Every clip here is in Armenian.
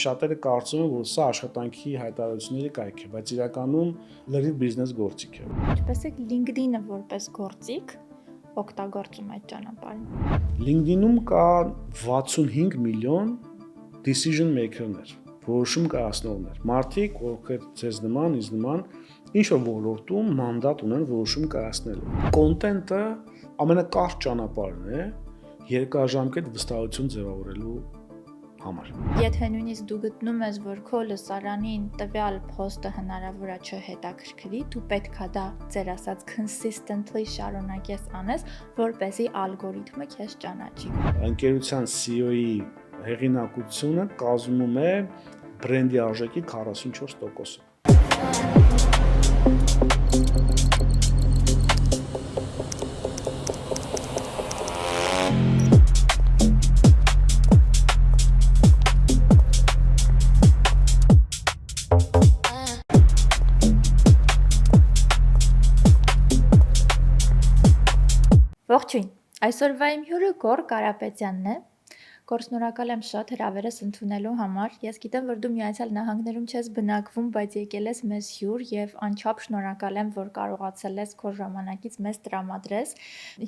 շատերը կարծում են, որ սա աշխատանքի հայտարարությունների կայք է, բայց իրականում լրիվ բիզնես գործիք է։ Ինչպես է LinkedIn-ը որպես գործիք օգտագործում այդ ճանապարհին։ LinkedIn-ում կա 65 միլիոն decision maker-ներ, որոշում կայացնողներ։ Մարդիկ, ովքեր ձեզ նման, ինձ նման, ինչ-որ ոլորտում մանդատ ունեն որոշում կայացնելու։ Կոնտենտը ամենակարճ ճանապարհն է երկարաժամկետ վստահություն ձևավորելու համար։ Եթե նույնիսկ դու գտնում ես, որ քո լսարանին տվյալ post-ը հնարավոր է չհետաքրքրի, դու պետքա դա ձեր ասած consistently շարունակես անես, որպեսզի ալգորիթմը քեզ ճանաչի։ Ընկերության CEO-ի հեղինակությունը կազմում է բրենդի արժեքի 44%-ը։ Ողջույն, այսօրվա իմ հյուրը Գոր Կարապետյանն է։ Գոր, շնորհակալ եմ շատ հրավերս ընդունելու համար։ Ես գիտեմ, որ դու Միացյալ Նահանգներում չես բնակվում, բայց եկել ես մեզ հյուր եւ անչափ շնորհակալ եմ, որ կարողացել ես քո ժամանակից մեզ տրամադրես։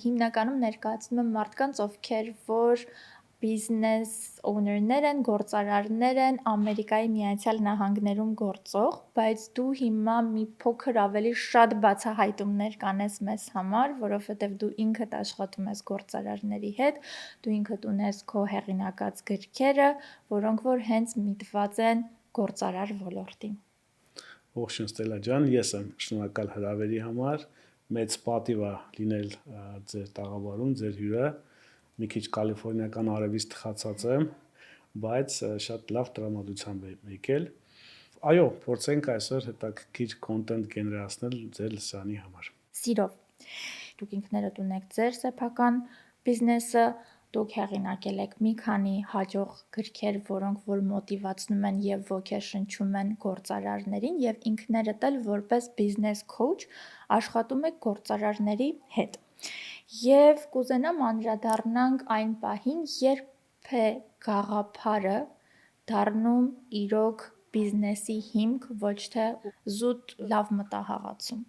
Հիմնականում ներկայացնում եմ մարդկանց, ովքեր որ բիզնես օուներներ են, գործարարներ են Ամերիկայի Միացյալ Նահանգներում գործող, բայց դու հիմա մի փոքր ավելի շատ բացահայտումներ կանես մեզ համար, որովհետև դու ինքդ աշխատում ես գործարարների հետ, դու ինքդ ունես քո հեղինակած գրքերը, որոնք որ հենց միտված են գործարար ոլորտին։ Ողջույն Ստելա ջան, ես եմ շնորհակալ հրավերի համար, մեծ պատիվ է լինել ձեր տաղավարում, ձեր հյուրը, մի քիչ կալիֆոռնիական արևից թխացած եմ, բայց շատ լավ տրամադրությամբ եմ եկել։ Այո, փորձենք այսօր հետաքրքիր կոնտենտ գեներացնել ձեր լսարանի համար։ Սիրով։ Դուք ինքներդ ունեք ձեր սեփական բիզնեսը, դուք հեղինակել եք մի քանի հաջող գրքեր, որոնք որ մոտիվացնում են եւ ոգեշնչում են գործարարներին եւ ինքներդ էլ որպես բիզնես քոուչ աշխատում եք գործարարների հետ։ Եվ կուզենամ անդրադառնանք այն պահին, երբ է գաղափարը դառնում իրոք բիզնեսի հիմք, ոչ թե զուտ լավ մտահաղացում։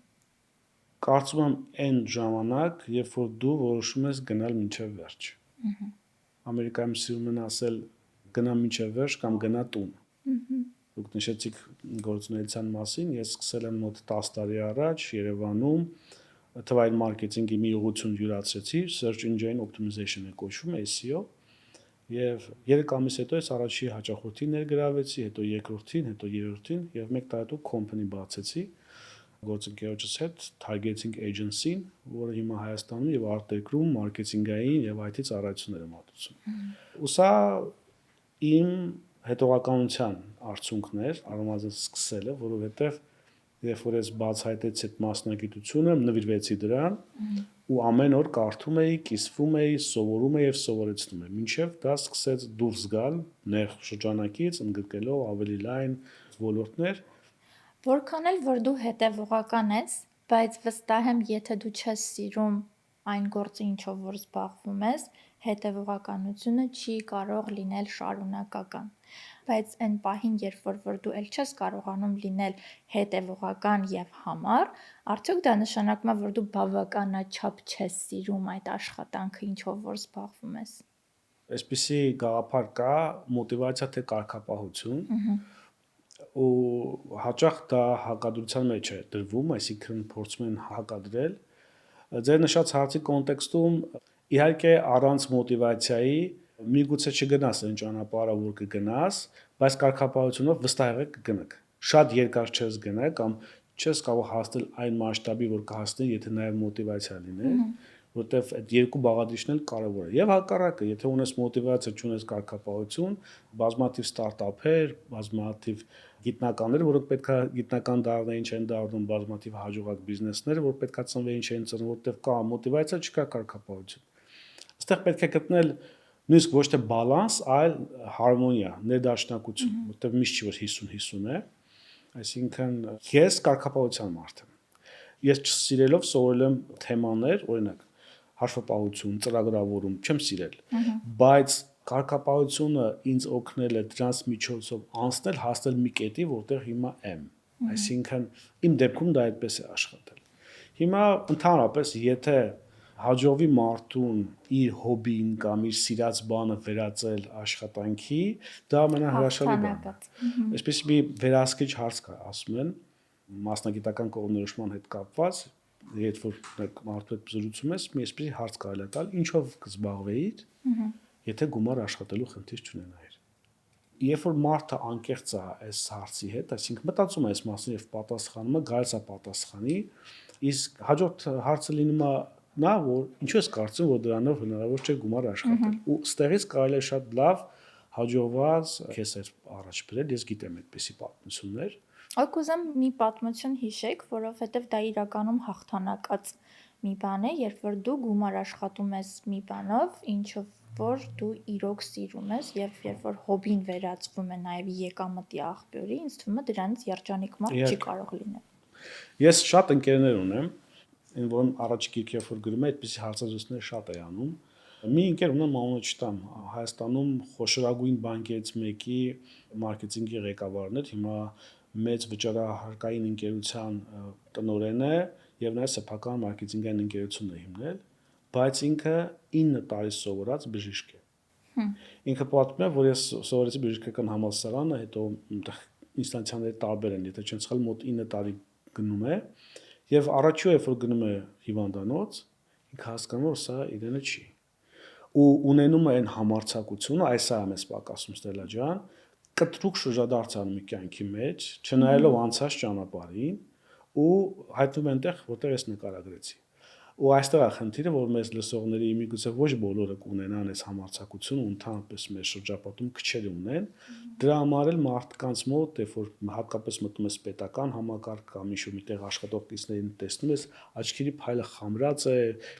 Կարծում եմ այն ժամանակ, երբ որ դու որոշում ես գնալ մինչև վերջ։ Ամերիկայում սիրում են ասել գնա մինչև վերջ կամ գնա տուն։ Դուք նշեցիք գործունեության մասին, ես սկսել եմ մոտ 10 տարի առաջ Երևանում թվային մարքեթինգի մի ուղղություն յուրացրեցի, search engine optimization է կոչվում, SEO, եւ 3 ամիս հետո ես առաջի հաճախորդի ներգրավեցի, հետո երկրորդին, հետո երրորդին եւ 1 տարի հետո company բացեցի գործընկերոջս հետ targeting agency-ն, որը հիմա Հայաստանում եւ արտերկրում մարքեթինգային եւ IT ծառայություններ է մատուցում։ Ու սա իմ հետողականության արդյունքն էր, առնվազն սկսելը, որովհետեւ երբ որ ես բացահայտեցի այդ մասնագիտությունը, նվիրվեցի դրան ու ամեն օր կարդում էի, կիսվում էի, սովորում էի եւ սովորեցնում էի, մինչեւ դա սկսեց դուրս գալ նեղ շրջանակից, ընդգրկելով ավելի լայն ոլորտներ։ Որքան էլ որ դու հետևողական ես, բայց վստահ եմ, եթե դու չես սիրում այն գործը, ինչով որ զբաղվում ես, հետևողականությունը չի կարող լինել շարունակական։ Բայց այն պահին, երբ որ դու ել չես կարողանում լինել հետևողական եւ համառ, արդյոք դա նշանակում է, որ դու բավականաչափ չես սիրում այդ աշխատանքը, ինչով որ զբաղվում ես։ Այսպիսի գաղափար կա, մոտիվացիա թե կարգապահություն, ու հաճախ դա հակադրության մեջ է դրվում, այսինքն փորձում են հակադրել։ Ձեր նշած հարցի կոնտեքստում իհարկե առանց մոտիվացիայի միգուցե չգնաս այն ճանապարհը, որ կգնաս, բայց կարգապահությունով վստահ եղեք կգնաք։ Շատ երկար չես գնա կամ չես կարող հասնել այն մասշտաբի, որ կհասնի, եթե նաև մոտիվացիա լինի, որտեվ այդ երկու բաղադրիչն էլ կարևոր է։ Եվ հակառակը, եթե ունես մոտիվացիա, չունես կարգապահություն, բազմաթիվ ստարտափեր, բազմաթիվ գիտնականներ, որոնք պետքա գիտնական դառնային, չեն դառնում, բազմաթիվ հաջողակ բիզնեսներ, որ պետքա ծնվեին, չեն ծնվում, որտեվ կա մոտիվացիա, չկա կարգապահություն։ Այստեղ պետք է գտնել նույնիսկ ոչ թե բալանս, այլ հարմոնիա, ներդաշնակություն, որտեվ միշտ չի որ 50-50 է, այսինքն ես կարգապահության մարդ եմ։ Ես չսիրելով սովորել եմ թեմաներ, օրինակ հաշվապահություն, ծրագրավորում, չեմ սիրել, բայց կարգապահությունը ինձ օգնել է դրանց միջոցով անցնել, հասնել մի կետի, որտեղ հիմա եմ։ Այսինքն իմ դեպքում դա այդպես է աշխատել։ Հիմա ընդհանրապես եթե հաջողվի մարդուն իր հոբին կամ իր սիրած բանը վերածել աշխատանքի, դա ամենահրաշալի բանն է։ Այսպես մի վերահսկիչ հարց կա, ասում են, մասնագիտական կողմնորոշման հետ կապված, երբ որ մարդու հետ զրուցում ես, մի այսպես հարց կարելի է տալ, ինչով կզբաղվեիր, եթե գումար աշխատելու խնդիր չունենայիր։ Երբ որ մարդը անկեղծ է այս հարցի հետ, այսինքն մտածում է այս մասին եւ պատասխանում է, գալիս է պատասխանի, իսկ հաջորդ հարցը լինում է նա, որ ինչու ես կարծում, որ դրանով հնարավոր չէ գումար աշխատել։ Ու ստեղից կարելի է շատ լավ հաջողված քեսեր առաջ բերել, ես գիտեմ այդպիսի պատմություններ։ Ո՞ք ուզեմ մի պատմություն հիշեք, որովհետև դա իրականում հաղթանակած մի բան է, երբ որ դու գումար աշխատում ես մի բանով, ինչով որ դու իրոք սիրում ես եւ երբ որ հոբին վերածվում է նաեւ եկամտի աղբյուրի, ինձ թվում է դրանից երջանիկ մարդ չի կարող լինել։ Ես շատ ընկերներ ունեմ, այն որոնց առաջի գիրքը երբ որ գրում եմ, այդպիսի հարցազրույցներ շատ է անում։ Մի ընկեր ունեմ, անունը չտամ, Հայաստանում խոշորագույն բանկերից մեկի մարքեթինգի ղեկավարն էր, հիմա մեծ վճարահարկային ընկերության տնօրեն է եւ նաեւ սեփական մարքեթինգային ընկերություն է հիմնել, բայց ինքը 9 տարի սովորած բժիշկ է։ Ինքը պատմում է, որ ես սովորեցի բժշկական համալսարանը, հետո ինստանցիաները տարբեր են, եթե չեմ սխալվում, մոտ 9 տարի գնում է եւ առաջի երբ որ գնում է հիվանդանոց, ինքը հասկանում է, որ սա իրենը չի։ Ու ունենում է այն համարձակությունը, այս է մեզ պակասում Ստելա ջան, կտրուկ շրջադարձ անում մի կյանքի մեջ, չնայելով անցած ճանապարհին ու հայտնվում է այնտեղ, որտեղ ես նկարագրեցի։ Ու այստեղ է խնդիրը, որ մեզ լսողների միգուցե ոչ բոլորը կունենան այս համարձակությունը, ընդհանրապես մեր շրջապատում քչերը ունեն։ Դրա համար էլ մարդկանց մոտ, երբ որ հատկապես մտնում ես պետական համակարգ կամ ինչ-որ միտեղ աշխատողներին տեսնում ես, աչքերի փայլը խամրած է,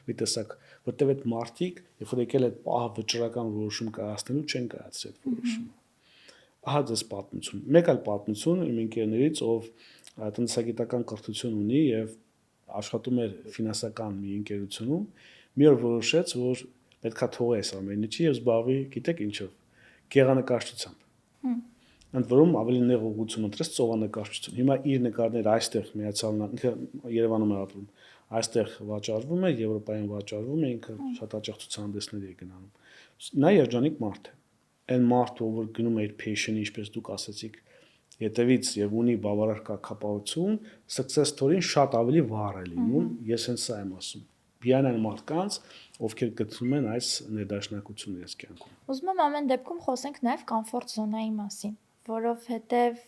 մի տեսակ, որտեղ այդ մարդիկ, երբ որ եկել այդ պահ վճռական որոշում կայացնելու չեն կայացրել այդ որոշումը։ Ահա դες պատմություն։ Մեկ այլ պատմություն իմ ընկերներից, ով տնտեսագիտական կրթություն ունի եւ աշխատում էր ֆինանսական մի ընկերությունում, մի օր որոշեց, որ պետքա թողի այս ամեն ինչը եւ զբաղվի, գիտեք ինչով, գեղանկարչությամբ։ Ընդ որում ավելի նեղ ուղղություն ընտրեց ծովանկարչություն։ Հիմա իր նկարները այստեղ միացյալ ինքը Երևանում է ապրում, այստեղ վաճառվում է, Եվրոպայում վաճառվում է, ինքը շատ հաճախ ցուցահանդեսների է գնանում։ Նա երջանիկ մարդ է։ Այն մարդը, որ գնում է իր passion-ի, ինչպես դուք ասացիք, հետևից եւ ունի բավարար կարգապահություն, success story-ին շատ ավելի վառ է լինում, ես հենց սա եմ ասում։ Միայն այն մարդկանց, ովքեր գտնում են այս ներդաշնակությունը ես կյանքում։ Ուզում եմ ամեն դեպքում խոսենք նաեւ կոմֆորտ զոնայի մասին, որովհետեւ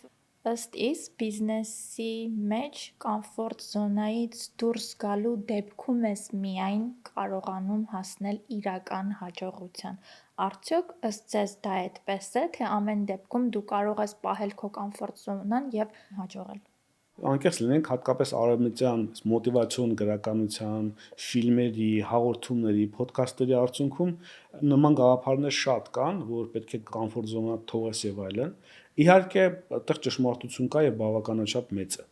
ըստ իս բիզնեսի մեջ կոմֆորտ զոնայից դուրս գալու դեպքում ես միայն կարողանում հասնել իրական հաջողության։ Արդյոք ըստ ձեզ դա այդպես է, թե ամեն դեպքում դու կարող ես պահել քո կոմֆորտ զոնան եւ հաջողել։ Անկեղծ լինենք, հատկապես արևմտյան մոտիվացիոն գրականության, ֆիլմերի, հաղորդումների, ոդքասթերի արդյունքում նման գաղափարներ շատ կան, որ պետք է կոմֆորտ զոնա թողես եւ այլն։ Իհարկե, այդտեղ ճշմարտություն կա եւ բավականաչափ մեծ է։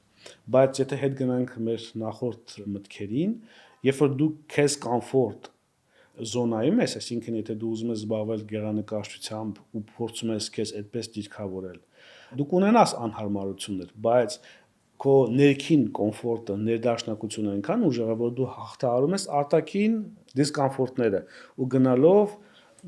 Բայց եթե հետ գնանք մեր նախորդ մտքերին, երբ որ դու քեզ կոմֆորտ զոնայում ես, այսինքն եթե դու ուզում ես զբաղվել գեղանկարչությամբ ու փորձում ես քեզ այդպես դիրքավորել, դու կունենաս անհարմարություններ, բայց քո ներքին կոմֆորտը, ներդաշնակությունը այնքան ուժեղ է, որ դու հաղթահարում ես արտաքին դիսկոմֆորտները ու գնալով,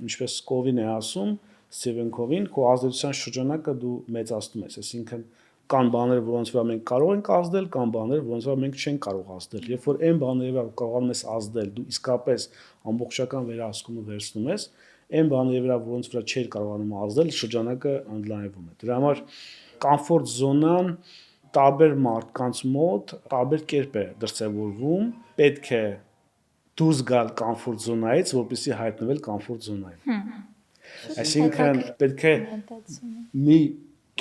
ինչպես Կովին է ասում, Սթիվեն Կովին, քո ազդեցության շրջանակը դու մեծացնում ես, այսինքն կան բաներ, որոնց վրա մենք կարող ենք ազդել, կան բաներ, որոնց վրա մենք չենք կարող ազդել։ Երբ որ այն բաների վրա կարողանում ես ազդել, դու իսկապես ամբողջական վերահսկումը վերցնում ես, այն բաների վրա, որոնց վրա չէր կարողանում ազդել, շրջանակը ընդլայնվում է։ Դրա համար կոմֆորտ զոնան տարբեր մարդկանց մոտ տարբեր կերպ է դրսևորվում, պետք է դուրս գալ կոմֆորտ զոնայից, որպեսզի հայտնվել կոմֆորտ զոնայում։ Այսինքն պետք է մի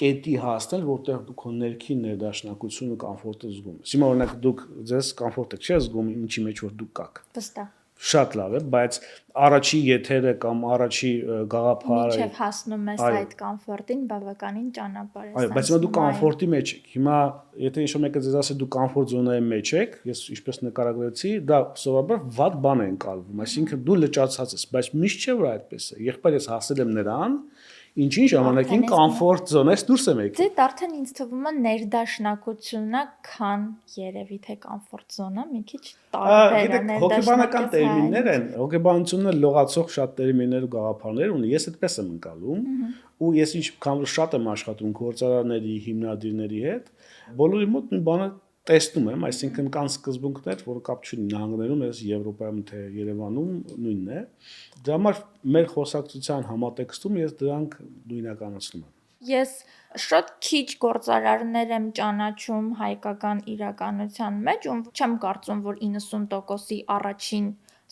կետի հասնել, որտեղ դու քո ներքին ներդաշնակությունը կոմֆորտը զգում ես։ Հիմա օրինակ դուք ձեզ կոմֆորտ եք չէ՞ զգում ինչի մեջ որ դուք կաք։ Վստահ։ շատ լավ է, բայց առաջի եթերը կամ առաջի գաղափարը Մինչև հասնում ես այդ կոմֆորտին, բավականին ճանապարհ ես այո, բայց հիմա դու կոմֆորտի մեջ եք։ Հիմա եթե ինչ-որ մեկը ձեզ ասի դու կոմֆորտ զոնայի մեջ եք, ես ինչպես նկարագրեցի, դա սովորաբար վատ բան է ընկալվում, այսինքն դու լճացած ես, բայց միշտ չէ որ այդպես է։ Եղբայր ես հասել եմ նրան, ինչ-ինչ ժամանակին կոմֆորտ զոնայից դուրս եմ եկել։ Ձեզ արդեն ինձ թվում է ներդաշնակությունն է, քան երևի թե կոմֆորտ զոնա, մի քիչ տարբեր է հոգեբանական տերմիններ են, հոգեբանությունը լողացող շատ տերմիններ ու գաղափարներ ունի, ես այդպես եմ ընկալում, ու ես ինչքան շատ եմ աշխատում գործարարների, հիմնադիրների հետ, բոլորի մոտ մի բանը տեսնում եմ, այսինքն կան սկզբունքներ, որը կապ չունի Նահանգներում, ես Եվրոպայում թե Երևանում նույնն է։ Դրա համար մեր խոսակցության համատեքստում ես դրանք նույնականացնում եմ։ Ես շատ քիչ գործարարներ եմ ճանաչում հայկական իրականության մեջ, ու չեմ կարծում, որ 90%-ի առաջին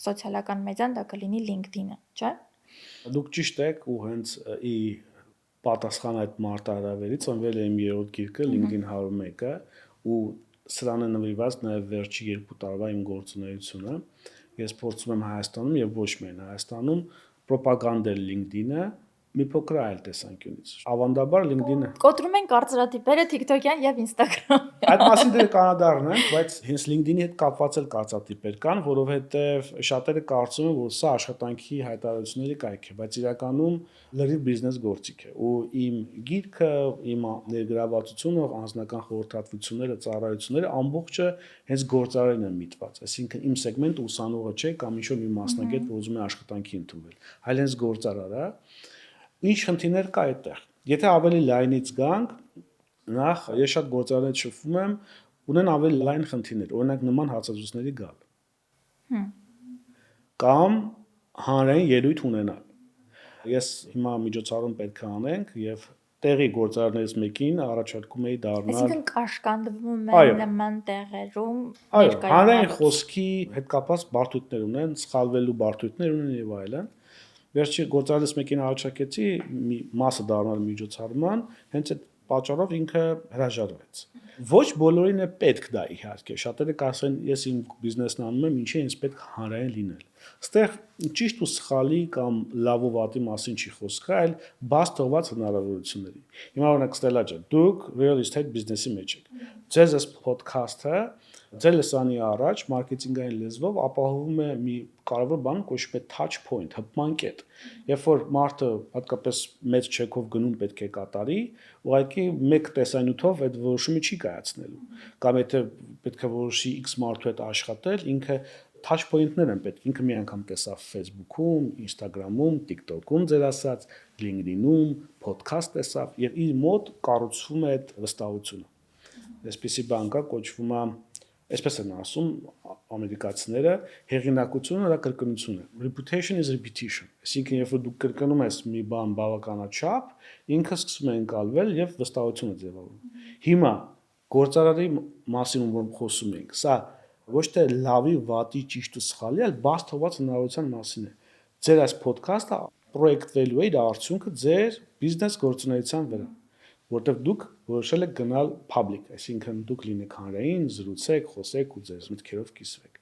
սոցիալական մեդիան դա կլինի LinkedIn-ը, չէ՞։ Դուք ճիշտ եք, ու հենց ի պատասխան այդ մարտահրավերից ծնվել է իմ երրորդ գիրքը LinkedIn 101-ը, ու սրան է նվիրված նաև վերջի 2 տարվա իմ գործունեությունը։ Ես փորձում եմ Հայաստանում եւ ոչ միայն Հայաստանում պրոպագանդել LinkedIn-ը մի փոքր այլ տեսանկյունից։ Ավանդաբար LinkedIn-ը կոտրում են կարծրատիպերը TikTok-յան եւ Instagram-յան։ Այդ մասին դեռ կանադառն են, բայց հենց LinkedIn-ի հետ կապված էլ կարծրատիպեր կան, որովհետեւ շատերը կարծում են, որ սա աշխատանքի հայտարարությունների կայք է, բայց իրականում լրիվ բիզնես գործիք է։ Ու իմ գիրքը, իմ ներգրավվածությունը, անձնական խորհրդատվությունները, ծառայությունները ամբողջը հենց գործարարին են միտված։ Այսինքն իմ սեգմենտը ուսանողը չէ կամ ինչ-որ մի մասնագետ, որ ուզում է աշխատանքի ընդունվել, այլ հենց գործարարը։ Ինչ խնդիրներ կա այդտեղ։ Եթե ավելի լայնից գանք, նախ ես շատ գործարարներ շփվում եմ, ունեն ավելի լայն խնդիրներ, օրինակ նման հարցազրույցների գալ։ Կամ հանրային ելույթ ունենալ։ Ես հիմա միջոցառում պետք է անենք եւ տեղի գործարարներից մեկին առաջարկում էի դառնալ։ Այսինքն կաշկանդվում են նման տեղերում ներկայացնել։ Հանրային խոսքի հետ կապված բարդություններ ունեն, սխալվելու բարդություններ ունեն եւ այլն։ Վերջի գործարարից մեկին առաջարկեցի մի մասը դառնալ միջոցառման, հենց այդ պատճառով ինքը հրաժարվեց։ Ոչ բոլորին է պետք դա իհարկե, շատերը կասեն, ես իմ բիզնեսն անում եմ, ինչի ինձ պետք հանրային լինել։ Այստեղ ճիշտ ու սխալի կամ լավ ու վատի մասին չի խոսքը, այլ բաց թողված հնարավորությունների։ Հիմա օրինակ Ստելա ջան, դուք real estate բիզնեսի մեջ եք։ Ձեզ այս podcast-ը ձեր լսանի առաջ մարքեթինգային լեզվով ապահովում է մի կարևոր բան, կոչվում է touch point, հպման կետ։ Երբ որ մարդը հատկապես մեծ չեկով գնում պետք է կատարի, ուղղակի մեկ տեսանյութով այդ որոշումը չի կայացնելու։ Կամ եթե պետք է որոշի X մարդու հետ աշխատել, ինքը touch point-ներ են պետք։ Ինքը մի անգամ տեսավ Facebook-ում, Instagram-ում, TikTok-ում ձեր ասած, LinkedIn-ում, podcast տեսավ եւ իր մոտ կառուցվում է այդ վստահությունը։ Այսպեսի բան կա, կոչվում է, այսպես են ասում ամերիկացիները, հեղինակությունը դա կրկնություն է։ Reputation is repetition։ Այսինքն, երբ որ դու կրկնում ես մի բան բավականաչափ, ինքը սկսում է ընկալվել եւ վստահությունը ձևավորվում։ Հիմա գործարարի մասին որ խոսում ենք, սա ոչ թե լավի, վատի, ճիշտ ու սխալի, այլ բաց թողված հնարավորության մասին է։ Ձեր այս podcast-ը պրոյեկտվելու է իր արդյունքը ձեր բիզնես գործունեության վրա, որտեղ դուք որոշել եք գնալ public, այսինքն դուք լինեք հանրային, զրուցեք, խոսեք ու ձեր մտքերով կիսվեք։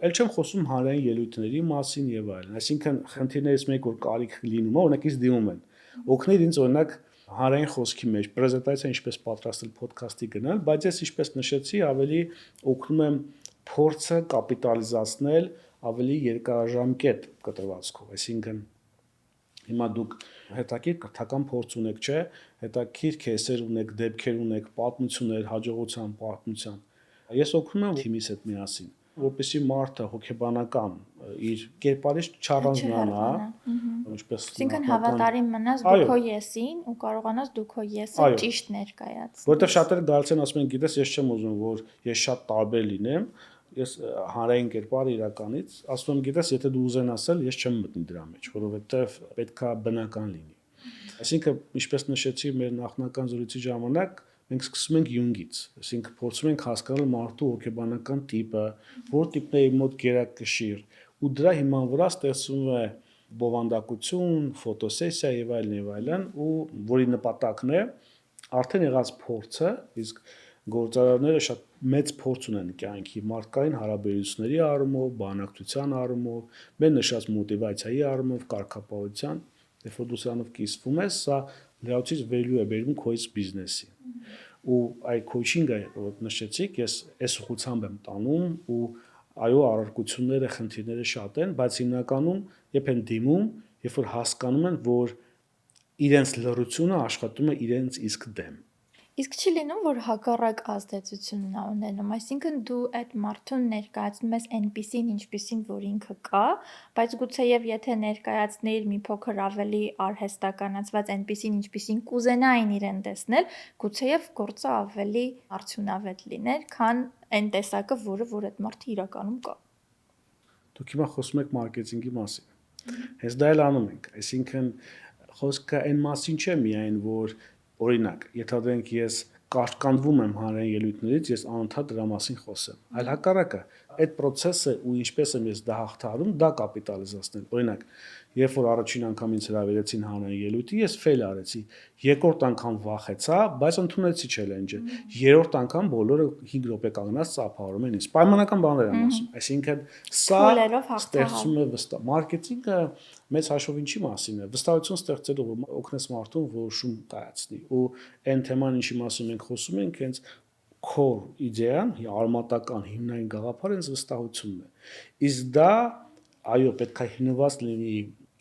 Էլ չեմ խոսում հանրային ելույթների մասին եւ այլն, այսինքն խնդիրներից մեկ որ կարիք լինում է, օրինակ ինձ դիմում են։ Օգներ ինձ օրինակ հանրային խոսքի մեջ պրեզենտացիա ինչպես պատրաստել podcast-ի գնալ, բայց ես ինչպես նշեցի, ավելի օգնում եմ փորձը կապիտալիզացնել ավելի երկարաժամկետ կտրվածքով, այսինքն հիմա դուք հետաքրքիր կրթական փորձ ունեք, չէ՞, հետաքրքիր քեսեր ունեք, դեպքեր ունեք, պատմություններ, հաջողության, պատմության։ Ես օգնում եմ թիմիս հետ միասին, որպեսզի մարդը հոգեբանական իր կերպարից չառանձնանա, ինչպես այսինքն հավատարիմ մնաս դու քո եսին ու կարողանաս դու քո եսը ճիշտ ներկայացնել։ Որտեղ շատերը գալիս են ասում են, գիտես, ես չեմ ուզում, որ ես շատ տարբեր լինեմ, ես հանրային կերպարը իրականից, ասում եմ, գիտես, եթե դու ուզեն ասել, ես չեմ մտնի դրա մեջ, որովհետև պետքա բնական լինի։ Այսինքն, ինչպես նշեցի մեր նախնական զրույցի ժամանակ, մենք սկսում ենք Յունգից, այսինքն փորձում ենք հասկանալ մարդու հոգեբանական տիպը, որ տիպն է իր մոտ գերակշիռ, ու դրա հիման վրա ստեղծվում է բովանդակություն, ֆոտոսեսիա եւ այլն, ու որի նպատակն է արդեն եղած փորձը, իսկ Գործարարները շատ մեծ փորձ ունեն կյանքի մարդկային հարաբերությունների առումով, բանակցության առումով, մեր նշած մոտիվացիայի առումով, կարգապահության, երբ որ դու սրանով կիսվում ես, սա լրացուցիչ value է բերում քո բիզնեսի։ Ու այդ coaching-ը, որ նշեցիք, ես այս ուղղությամբ եմ տանում ու այո, առարկությունները, խնդիրները շատ են, բայց հիմնականում երբ են դիմում, երբ որ հասկանում են, որ իրենց լռությունը աշխատում է իրենց իսկ դեմ։ Իսկ չի լինում, որ հակառակ ազդեցությունն է ունենում, այսինքն դու այդ մարդուն ներկայացնում ես այնպիսին, ինչպիսին որ ինքը կա, բայց գուցեև եթե ներկայացնեիր մի փոքր ավելի արհեստականացված այնպիսին, ինչպիսին կուզենային իրեն տեսնել, գուցեև գործը ավելի արդյունավետ լիներ, քան այն տեսակը, որ այդ մարդը իրականում կա։ Դուք հիմա խոսում եք մարքեթինգի մասին։ Հենց դա էլ անում ենք, այսինքն խոսքը այն մասին չէ միայն, որ օրինակ, եթե ես կարկանդվում եմ հանրային ելույթներից, ես անընդհատ դրա մասին խոսեմ, այլ հակառակը, այդ process-ը ու ինչպես եմ ես դա հաղթահարում, դա կապիտալիզացնել։ Օրինակ, երբ որ առաջին անգամ ինձ հրավիրեցին հանրային ելույթի, ես fail արեցի, երկրորդ անգամ վախեցա, բայց ընդունեցի challenge-ը։ Երրորդ անգամ բոլորը 5 րոպե կանգնած ծափահարում են ինձ։ Պայմանական բաներ եմ ասում, այսինքն սա ստեղծում է վստահ։ Մարքեթինգը մեծ հաշվով ինչի մասին է, վստահություն ստեղծելու, որ օգնես մարդուն որոշում կայացնի։ Ու այն թեման, ինչի մասին մենք խոսում ենք, հենց core իդեան, արմատական հիմնային գաղափարը հենց վստահությունն է։ Իսկ դա այո, պետք է հիմնված լինի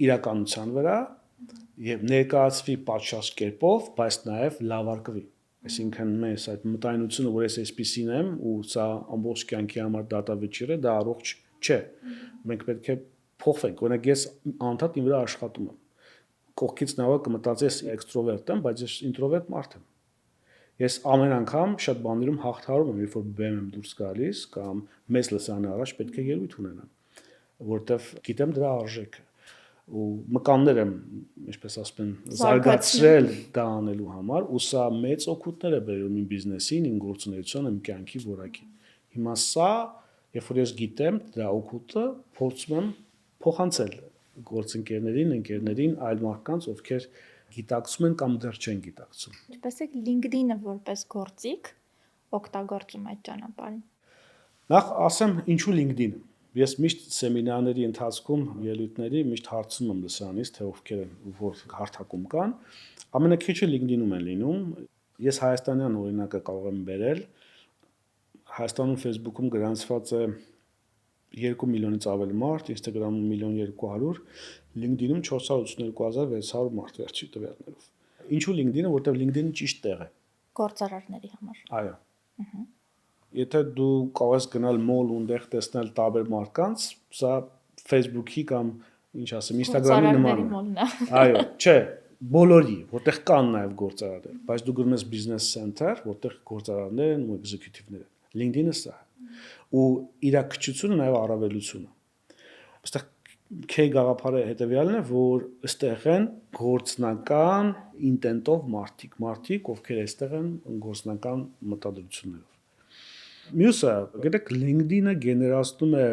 իրականության վրա եւ ներկայացվի պատշաճ կերպով, բայց նաեւ լավարկվի։ Այսինքն մեզ այդ մտայնությունը, որ ես այսպեսին եմ ու սա ամբողջ կյանքի համար դատավճիռ է, դա առողջ չէ։ Մենք պետք է փոխվենք։ Օրինակ ես անդադ իմ վրա աշխատում եմ։ Կողքից նայողը կմտածի ես էքստրովերտ եմ, բայց ես ինտրովերտ մարդ եմ։ Ես ամեն անգամ շատ բաներում հաղթահարում եմ, երբ որ բեմ եմ դուրս գալիս կամ մեծ լսարանի առաջ պետք է ելույթ ունենամ, որտեվ գիտեմ դրա արժեքը ու մկաններ եմ, ինչպես ասում են, զարգացրել դա անելու համար, ու սա մեծ օգուտներ է բերում իմ բիզնեսին, իմ գործունեությանը, իմ կյանքի որակին։ Հիմա սա, երբ որ ես գիտեմ դրա օգուտը, փորձում եմ փոխանցել գործընկերներին, ընկերներին, այլ մարդկանց, ովքեր գիտակցում են կամ դեռ չեն գիտակցում։ Ինչպես է LinkedIn-ը որպես գործիք օգտագործում այդ ճանապարհին։ Նախ ասեմ, ինչու LinkedIn-ը։ Ես միշտ սեմինարների ընթացքում, ելույթների միշտ հարցնում եմ լսարանից, թե ովքեր են որ հարթակում կան, ամենակիչը LinkedIn-ում են լինում։ Ես հայաստանյան օրինակը կարող եմ բերել։ Հայաստանում Facebook-ում գրանցված է 2 միլիոնից ավելի մարդ, Instagram-ում 1.2 միլիոն, LinkedIn-ում 482,600 մարդ վերջի տվյալներով։ Ինչու LinkedIn-ը, որտեղ LinkedIn-ը ճիշտ տեղ է գործարարների համար։ Այո։ Եթե դու կարող ես գնալ մոլ ու այնտեղ տեսնել տարբեր մարդկանց, սա Facebook-ի կամ ինչ ասեմ, Instagram-ի նման է։ Այո, չէ, բոլորի, որտեղ կան նաև գործարարներ, բայց դու գնում ես business center, որտեղ գործարարներ են ու executive-ներ են։ LinkedIn-ը սա է։ Ու իր քչությունը նաև առավելությունը։ Այստեղ K գաղափարը հետեւյալն է, որ այստեղ են գործնական ինտենտով մարդիկ, ովքեր այստեղ են գործնական մտադրություններով։ Մյուսը, գիտեք, LinkedIn-ը գեներացնում է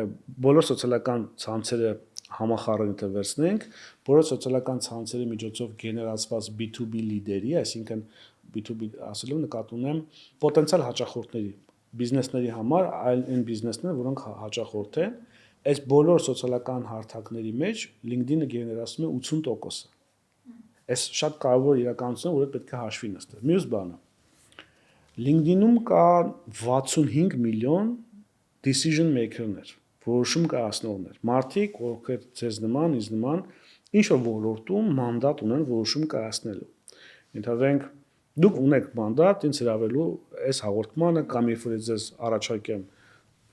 բոլոր սոցիալական ցանցերը համախառն վերցնենք, բոլոր սոցիալական ցանցերի միջոցով գեներացված B2B լիդերի, այսինքն B2B ասելով նկատի ունեմ պոտենցիալ հաճախորդների, բիզնեսների համար, այլ այն բիզնեսներ, որոնք հաճախորդ են, այս բոլոր սոցիալական հարթակների մեջ LinkedIn-ը գեներացնում է 80%-ը։ Այս շատ կարևոր իրականություն է, որը պետք է հաշվի նստել։ Մյուս բանը, LinkedIn-ում կա 65 միլիոն decision maker-ներ, որոշում կայացնողներ, մարդիկ, ովքեր ձեզ նման, ինձ նման, ինչ-որ ոլորտում մանդատ ունեն որոշում կայացնելու։ Ենթադրենք, դուք ունեք մանդատ ինձ հրավիրելու այս հաղորդմանը կամ երբ որ ձեզ առաջարկեմ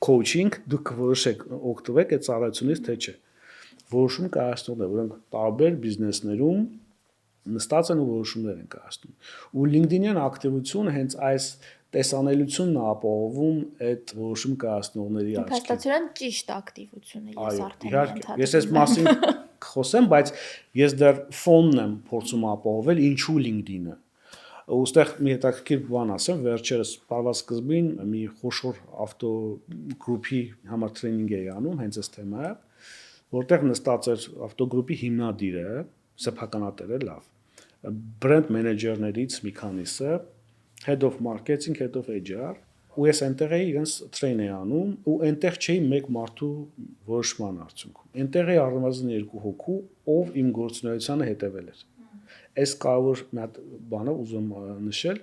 coaching, դուք որոշեք օգտվեք այդ ծառայությունից թե չէ։ Որոշում կայացնողներ, որոնք տարբեր բիզնեսներում նստած են ու որոշումներ են կայացնում։ Ու LinkedIn-յան ակտիվությունը հենց այս տեսանելիությունն է ապահովում այդ որոշում կայացնողների աչքին։ Փաստացիորեն ճիշտ ակտիվություն է, ես արդեն ընդհանրապես։ Ես այս մասին խոսեմ, բայց ես դեռ ֆոնն եմ փորձում ապահովել, ինչու LinkedIn-ը։ Ոստեղ մի հետաքրքիր բան ասեմ, վերջերս տարվա սկզբին մի խոշոր ավտո գրուպի համար տրեյնինգ էի անում, հենց այս թեմայով, որտեղ նստած էր ավտո գրուպի հիմնադիրը, սեփականատերը, լավ, բրենդ մենեջերներից մի քանիսը, head of marketing, head of HR, ու ես այնտեղ էի իրենց train էի անում ու այնտեղ չէի մեկ մարդու որոշման արդյունքում։ Այնտեղ էի առնվազն 2 հոգու, ով իմ գործունեությանը հետևել էր։ Այս կարևոր մի հատ բանը ուզում նշել,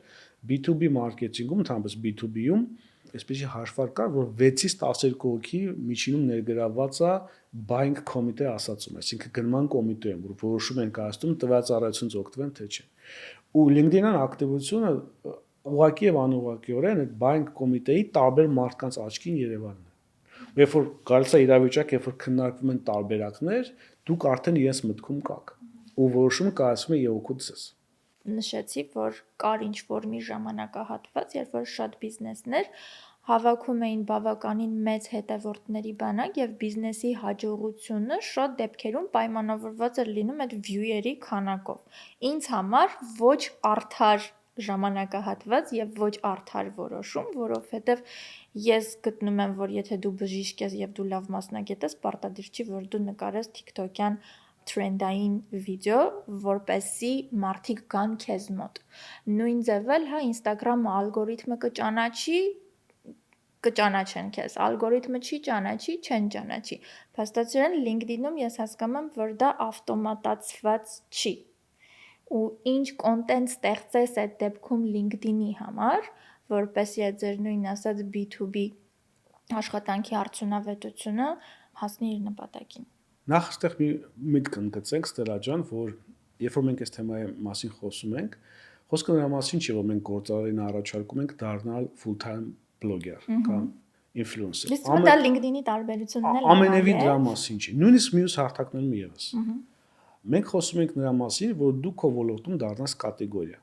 B2B մարքեթինգում, ընդհանրապես B2B-ում այսպեսի հաշվար կար, որ 6-ից 12 հոգի միջինում ներգրավված է buying committee ասածում, այսինքն գնման կոմիտեում, որ որոշում են կայացնում տվյալ ծառայությունից օգտվեն թե չէ։ Ու LinkedIn-ն ակտիվությունը ուղղակի եւ անուղղակիորեն այդ buying committee-ի տարբեր մարդկանց աչքին Երևանն է։ Երբ որ գալիս է իրավիճակ, երբ որ քննարկվում են տարբերակներ, դուք արդեն իրենց մտքում կաք։ Ու որոշումը կայացվում է եօքուտսես։ Նշեցի, որ կար ինչ-որ մի ժամանակահատված, երբ որ շատ բիզնեսներ հավաքում էին բավականին մեծ հետևորդների բանակ եւ բիզնեսի հաջողությունը շատ դեպքերում պայմանավորված էր լինում այդ view-երի քանակով։ Ինձ համար ոչ արդար ժամանակահատված եւ ոչ արդար որոշում, որովհետեւ ես գտնում եմ, որ եթե դու բժիշկ ես եւ դու լավ մասնագետ ես, պարտադիր չի, որ դու նկարես TikTok-յան trend-ային վիդեո, որպեսզի մարդիկ գան քեզ մոտ։ Նույն ձևել, հա, Instagram-ը ալգորիթմը կճանաչեն քեզ, ալգորիթմը չի ճանաչի, չեն ճանաչի։ Փաստացիորեն LinkedIn-ում ես հասկանում եմ, որ դա ավտոմատացված չի։ Ու ինչ կոնտենտ ստեղծես այդ դեպքում LinkedIn-ի համար, որպեսզի այդ ձեր նույն ասած B2B աշխատանքի արդյունավետությունը հասնի իր նպատակին։ Նախ այստեղ մի միտք ընդգծենք Ստելա ջան, որ երբ որ մենք այս թեմայի մասին խոսում ենք, խոսքը նրա մասին չի, որ մենք գործարարին առաջարկում ենք դառնալ full-time blogger կամ influencer։ Իսկ դա LinkedIn-ի տարբերությունն էլ ամենևին դրա մասին չի։ Նույնիսկ մյուս հարթակներում եւս։ Մենք խոսում ենք նրա մասին, որ դու քո ոլորտում դառնաս կատեգորիա։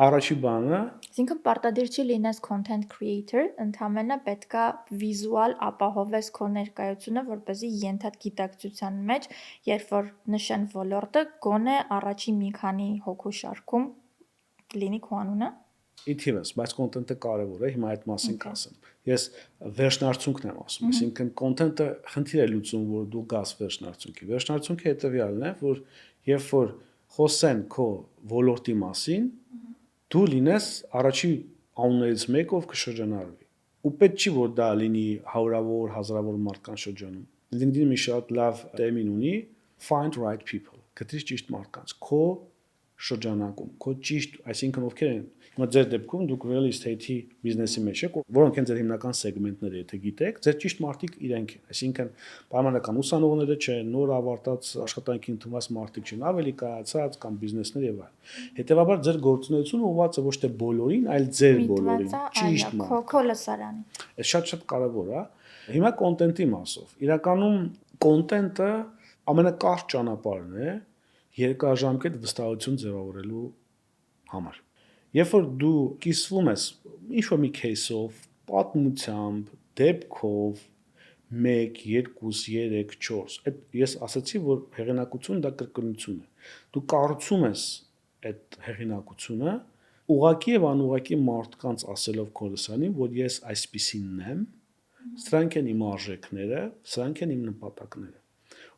Առաջի բանը, այսինքն պարտադիր չի լինես content creator, ընդհանրապես պետքա վիզուալ ապահովես քո ներկայությունը, որպեսզի ենթագիտակցության մեջ, երբ որ նշեն ոլորտը, գոնե առաջի մի քանի հոգու շարքում լինի քո անունը։ Իթիվս, բայց կոնտենտը կարևոր է, հիմա այդ մասին կասեմ։ Ես վերջնարդյունքն եմ ասում, այսինքն կոնտենտը խնդիր է լուծում, որ դու գաս վերջնարդյունքի։ Վերջնարդյունքը հետեւյալն է, որ երբ որ խոսեն քո ոլորտի մասին, դու լինես առաջի անուններից մեկը, ով կշրջանառվի։ Ու պետք չի, որ դա լինի հարյուրավոր, հազարավոր մարդկանց շրջանում։ LinkedIn-ը մի շատ լավ տերմին ունի find right people, գտիր ճիշտ մարդկանց, քո շրջանակում, քո ճիշտ, այսինքն ովքեր են, հիմա ձեր դեպքում դուք real estate-ի բիզնեսի մեջ եք, որոնք են ձեր հիմնական սեգմենտները, եթե գիտեք, ձեր ճիշտ մարդիկ իրենք են, այսինքն պայմանական ուսանողները չեն, նոր ավարտած աշխատանքի ընդունված մարդիկ չեն, ավելի կայացած կամ բիզնեսներ եւ այլն։ Հետևաբար ձեր գործունեությունը ուղղված է ոչ թե բոլորին, այլ ձեր բոլորին, ճիշտ մարդ։ Քո լսարանի։ Այս շատ կարևոր է։ Հիմա կոնտենտի մասով։ Իրականում կոնտենտը ամենակարճ ճանապարհն է երկարաժամկետ վստահություն ձևավորելու համար։ Երբ որ դու կիսվում ես ինչ-որ մի case-ով, պատմությամբ, դեպքով 1, 2, 3, 4, այդ ես ասացի, որ հեղինակությունը դա կրկնություն է։ Դու կառուցում ես այդ հեղինակությունը ուղղակի եւ անուղղակի մարդկանց ասելով քո լսանին, որ ես այսպիսինն եմ, սրանք են իմ արժեքները, սրանք են իմ նպատակները։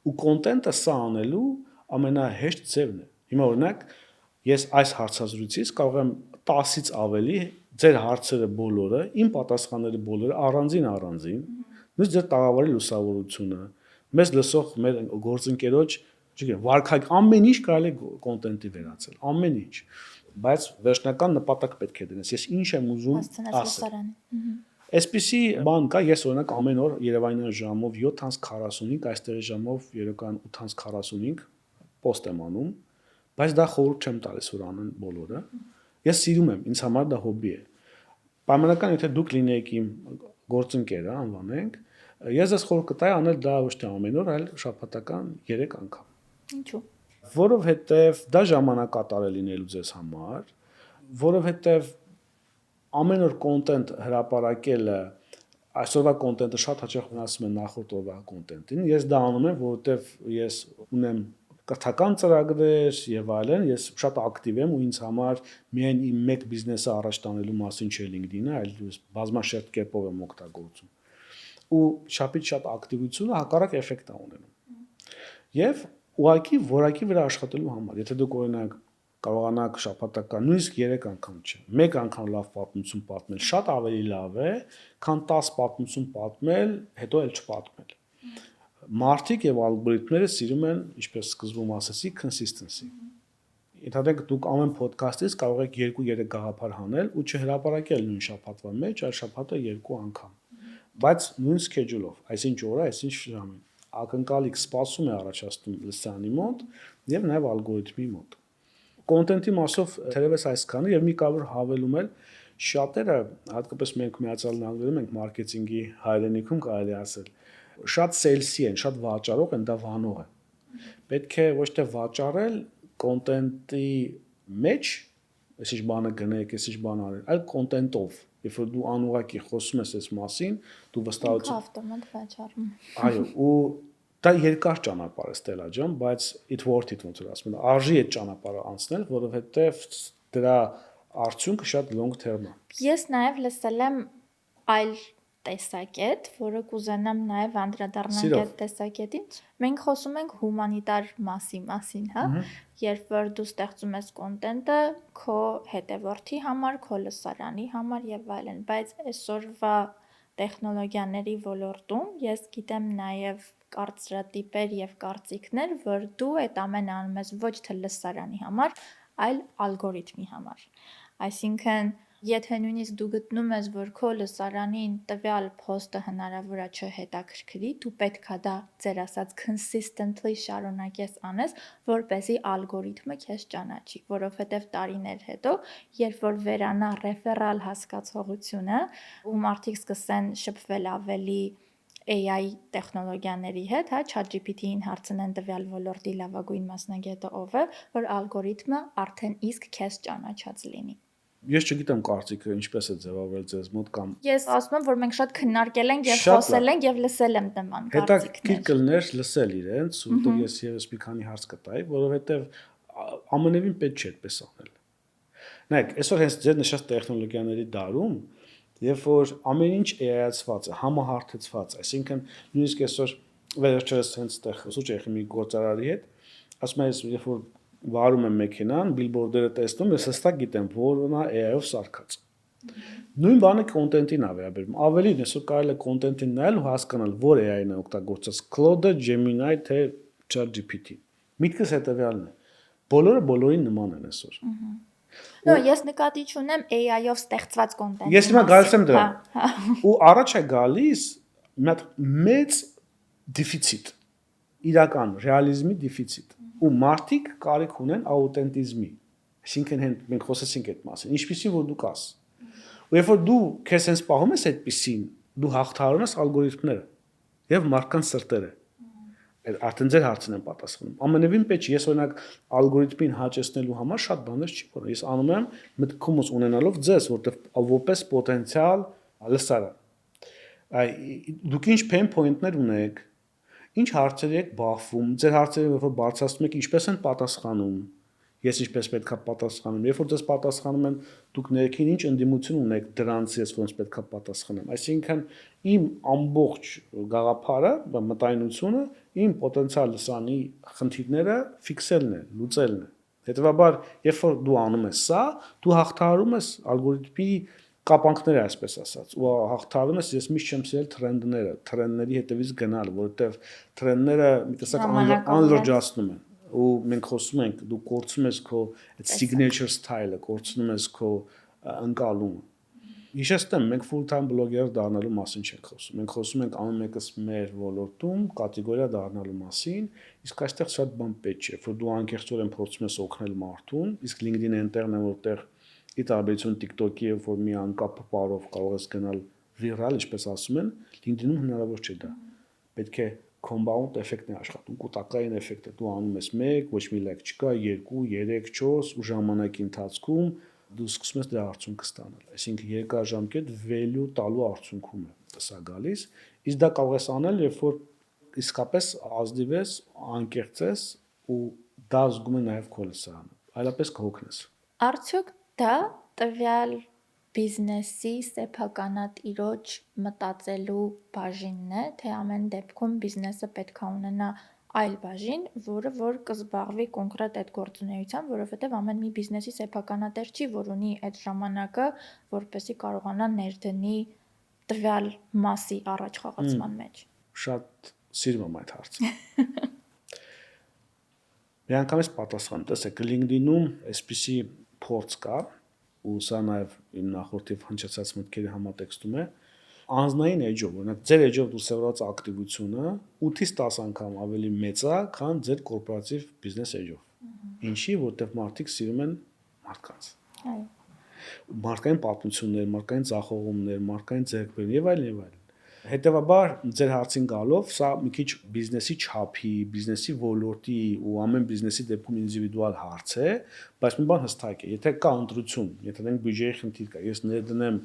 Ու կոնտենտը սա անելու ամենահեշտ ձևն է։ Հիմա օրինակ ես այս հարցազրույցից կարող եմ 10-ից ավելի ձեր հարցերը բոլորը, իմ պատասխանները բոլորը առանձին, նույնիսկ ձեր տաղավարի լուսավորությունը, մեզ լսող մեր գործընկերոջ, չգիտեմ, վարքագ ամեն ինչ կարելի է կոնտենտի վերածել, ամեն ինչ, բայց վերջնական նպատակ պետք է դնես։ Ես ինչ եմ ուզում ասել։ Այսպիսի բան կա, ես օրինակ ամեն օր Երևանյան ժամով 7:45, այստեղի ժամով երեկոյան 8:45 post եմ անում, բայց դա խորհուրդ չեմ տալիս, որ անեն բոլորը։ Ես սիրում եմ, ինձ համար դա հոբբի է։ Պայմանական, եթե դուք լինեիք իմ գործընկերը, անվանենք, ես ես խորհուրդ կտայի անել դա ոչ թե ամեն օր, այլ շաբաթական 3 անգամ։ Ինչու՞։ Որովհետև դա ժամանակատար է լինելու ձեզ համար, որովհետև ամեն օր կոնտենտ հրապարակելը, այսօրվա կոնտենտը շատ հաճախ վնասում է նախորդ օրվա կոնտենտին։ Ես դա անում եմ, որովհետև ես ունեմ կրթական ծրագրեր եւ այլն, ես շատ ակտիվ եմ ու ինձ համար միայն իմ մեկ բիզնեսը առաջ տանելու մասին չէ LinkedIn-ը, այլ բազմաշերտ կերպով եմ օգտագործում։ Ու շատ ակտիվությունը հակառակ էֆեկտ է ունենում։ Եվ ուղղակի որակի վրա աշխատելու համար, եթե դուք օրինակ կարողանաք շաբաթական նույնիսկ 3 անգամ չէ, 1 անգամ լավ պատմություն պատմել շատ ավելի լավ է, քան 10 պատմություն պատմել, հետո էլ չպատմել։ Մարդիկ եւ ալգորիթմները սիրում են, ինչպես սկզբում ասացի, consistency։ Ենթադրենք դուք ամեն ոդքասթից կարող եք 2-3 գաղափար հանել ու չհրապարակել նույն շաբաթվա մեջ, այլ շաբաթը 2 անգամ։ Բայց նույն schedule-ով, այսինչ օրը, այսինչ ժամին, ակնկալիք սպասում է առաջացնում լսարանի մոտ եւ նաեւ ալգորիթմի մոտ։ Կոնտենտի մասով թերևս այսքանը եւ մի կարևոր հավելում էլ շատերը, հատկապես մենք Միացյալ Նահանգներում ենք մարքեթինգի հայրենիքում կարելի ասել, շատ սելսի են, շատ վաճառող են, դա վանող է։ Պետք է ոչ թե վաճառել կոնտենտի մեջ, այսինչ բանը գնեք, այսինչ բան արել, այլ կոնտենտով։ Երբ որ դու անուղակի խոսում ես այս մասին, դու վստահություն ավտոմատ վաճառում։ Այո, ու դա երկար ճանապարհ է Ստելա ջան, բայց it worth it ոնց որ ասում են, արժի այդ ճանապարհը անցնել, որովհետև դրա արդյունքը շատ long term է։ Ես նաև լսել եմ այլ տեսակետ, որը կուզենամ նաև անդրադառնանք այդ տեսակետին։ Մենք խոսում ենք հումանիտար մասին, հա, երբ որ դու ստեղծում ես կոնտենտը քո հետևորդի համար, քո լսարանի համար եւ այլն, բայց այսօրվա տեխնոլոգիաների ոլորտում ես գիտեմ նաև կարծրատիպեր եւ կարծիքներ, որ դու այդ ամենը անում ես ոչ թե լսարանի համար, այլ ալգորիթմի համար։ Այսինքն, եթե նույնիսկ դու գտնում ես, որ քո լսարանին տվյալ post-ը հնարավոր է չհետաքրքրի, դու պետքա դա ձեր ասած consistently շարունակես անես, որպեսզի ալգորիթմը քեզ ճանաչի, որովհետև տարիներ հետո, երբ որ վերանա ռեֆերալ հասկացողությունը, ու մարդիկ սկսեն շփվել ավելի AI տեխնոլոգիաների հետ, հա, ChatGPT-ին հարցնեն տվյալ ոլորտի լավագույն մասնագետը ով է, որ ալգորիթմը արդեն իսկ քեզ ճանաչած լինի։ Ես չգիտեմ կարծիքը ինչպես է ձևավորել ձեզ մոտ կամ Ես ասում եմ, որ մենք շատ քննարկել ենք եւ խոսել ենք եւ լսել եմ նման կարծիքներ։ Հետաքրքիր կլներ լսել իրենց, որտեղ ես եւս մի քանի հարց կտայի, որովհետեւ ամենևին պետք չէ այդպես անել։ Նայեք, այսօր հենց ձեր նշած տեխնոլոգիաների դարում, երբ որ ամեն ինչ AI-ացված է, համահարթեցված, այսինքն նույնիսկ այսօր վերջերս հենց այդտեղ խոսուց եղի մի գործարարի հետ, ասում եմ, երբ որ վարում եմ մեքենան, բիլբորդերը տեսնում, ես հստակ գիտեմ, որն է AI-ով սարքած։ Նույն բանը կոնտենտին է վերաբերում։ Ավելին, այսօր կարելի է կոնտենտին նայել ու հասկանալ, որ AI-ն է օգտագործած, Claude, Gemini, թե ChatGPT։ Միտքս հետևյալն է։ Բոլորը բոլորին նման են այսօր։ Նո, ես նկատի չունեմ AI-ով ստեղծված կոնտենտի։ Ես հիմա գալիս եմ դրան։ Ու առաջ է գալիս մի հատ մեծ դեֆիցիտ, իրական ռեալիզմի դեֆիցիտ։ Ու մարդիկ կարիք ունեն աուտենտիզմի։ Այսինքն հենց մենք խոսեցինք այդ մասին, ինչպեսի որ դու կաս։ Ու երբ որ դու քեզ հենց պահում ես այդպեսին, դու հաղթահարում ես ալգորիթմները եւ մարդկանց սրտերը։ Այդ արդեն ձեր հարցին եմ պատասխանում։ Ամենևին պետք է ես օրինակ ալգորիթմին հաճեցնելու համար շատ բաներ չի փորձում։ Ես անում եմ մտքումս ունենալով ձեզ, որտեղ որպես պոտենցիալ լսարան։ Դուք ինչ pain point-ներ ունեք, ինչ հարցերի եք բախվում, ձեր հարցերը երբ որ բարձրացնում եք, ինչպես են պատասխանում, ես ինչպես պետքա պատասխանում, երբ որ դες պատասխանում են, դուք ներքին ինչ ընդդիմություն ունեք դրանց ես ոնց պետքա պատասխանեմ, այսինքն իմ ամբողջ գաղափարը, մտայնությունը, իմ պոտենցիալ լսանի խնդիրները ֆիքսելն է, լուծելն է։ Հետևաբար, երբ որ դու անում ես սա, դու հաղթահարում ես ալգորիթմի կապանքները, այսպես ասած, ու հաղթահարում ես, ես միշտ չեմ սիրել թրենդների հետևից գնալ, որովհետև թրենդները մի տեսակ անլրջացնում են, ու մենք խոսում ենք, դու կորցնում ես քո այդ signature style-ը, կորցնում ես քո ընկալումը։ Հիշեցնեմ, մենք full-time blogger դառնալու մասին չենք խոսում, մենք խոսում ենք ամեն մեկս մեր ոլորտում կատեգորիա դառնալու մասին, իսկ այստեղ շատ բան պետք չէ, որ դու անկեղծորեն փորձում ես օգնել մարդուն, իսկ LinkedIn-ը այնտեղն է, որտեղ ի տարբերություն TikTok-ի, որ մի անկապ պարով կարող ես գնալ viral, ինչպես ասում են, LinkedIn-ում հնարավոր չէ դա։ Պետք է compound էֆեկտն է աշխատում, կուտակային էֆեկտը, դու անում ես 1, ոչ մի like չկա, 2, 3, 4 ու ժամանակի ընթացքում դու սկսում ես դրա արդյունքը ստանալ։ Այսինքն երկարաժամկետ value տալու արդյունքում է սա գալիս։ Իսկ դա կարող ես անել, երբ որ իսկապես ազնիվ ես, անկեղծ ես ու դա զգում է նաև քո լսարանը։ Այլապես կհոգնես։ Արդյոք դա տվյալ բիզնեսի սեփականատիրոջ մտածելու բաժինն է, թե ամեն դեպքում բիզնեսը պետք է ունենա այլ բաժին, որը որ կզբաղվի կոնկրետ այդ գործունեությամբ, որովհետև ամեն մի բիզնեսի սեփականատեր չի, որ ունի այդ ժամանակը, որպեսզի կարողանա ներդնի տվյալ մասի առաջ խաղացման մեջ։ Շատ սիրում եմ այդ հարցը։ Մի անգամից պատասխան, տեսեք, LinkedIn-ում այսպիսի փորձ կա, ու սա նաև իմ նախորդի հնչեցած մտքերի համատեքստում է, անձնային էջով, օրինակ ձեր էջով դուրս եկած ակտիվությունը 8-ից 10 անգամ ավելի մեծ է, քան ձեր կորպորատիվ բիզնես էջով։ Ինչի, որտեղ մարդիկ սիրում են մարդկանց։ Այո։ Մարդկային պատմություններ, մարդկային ձախողումներ, մարդկային ձեռքբերում եւ այլն եւ այլն։ Հետևաբար ձեր հարցին գալով, սա մի քիչ բիզնեսի չափի, բիզնեսի ոլորտի ու ամեն բիզնեսի դեպքում ինդիվիդուալ հարց է, բայց մի բան հստակ է, եթե կա ընտրություն, եթե դենք բյուջեի խնդիր կա, ես ներդնեմ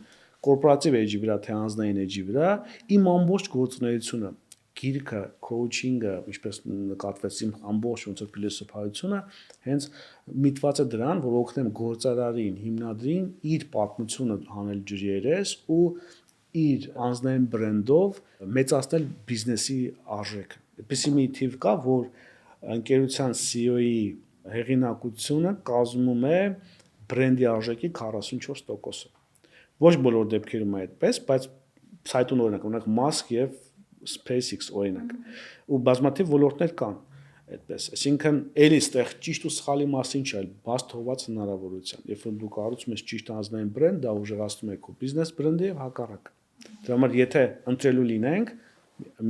կորպորատիվ էջի վրա, թե անձնային էջի վրա, իմ ամբողջ գործունեությունը, գիրքը, քոուչինգը, ինչպես նկատվեց իմ ամբողջ ոնց որ փիլիսոփայությունը, հենց միտված է դրան, որ օգնեմ գործարարին, հիմնադրին իր պատմությունը հանել ջրերես ու իր անձնային բրենդով մեծացնել բիզնեսի արժեքը։ Այդպիսի մի թիվ կա, որ ընկերության CEO-ի հեղինակությունը կազմում է բրենդի արժեքի 44%-ը։ Ոչ բոլոր դեպքերում է այդպես, բայց սայտուն օրինակ Musk եւ SpaceX օրինակ։ Ու բազմաթիվ ոլորտներ կան այդպես։ Այսինքն էլի ստեղ ճիշտ ու սխալի մասին չէ, այլ բաց թողված հնարավորության։ Երբ որ դու կառուցում ես ճիշտ անձնային բրենդ, դա ուժեղացնում է քո բիզնես բրենդը եւ հակառակը։ Դրա համար եթե ընտրելու լինենք,